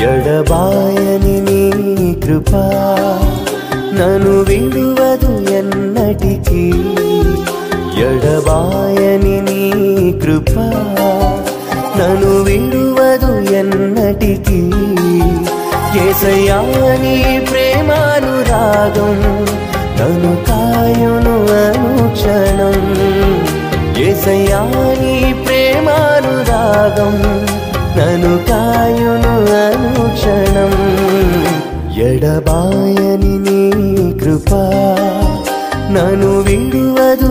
ఎడబాయని నీ కృపా నన్ను విడువదు ఎన్నటికీ ఎడబాయని నీ కృపా నన్ను విడువదు ఎన్నటికీ యేసయ్యా నీ ప్రేమానురాగం నన్ను కాయును అనుక్షణం యేసయ్యా నీ ప్రేమానురాగం నన్ను కాయును అనుక్షణం ఎడబాయని నీ కృపా నన్ను విడువదు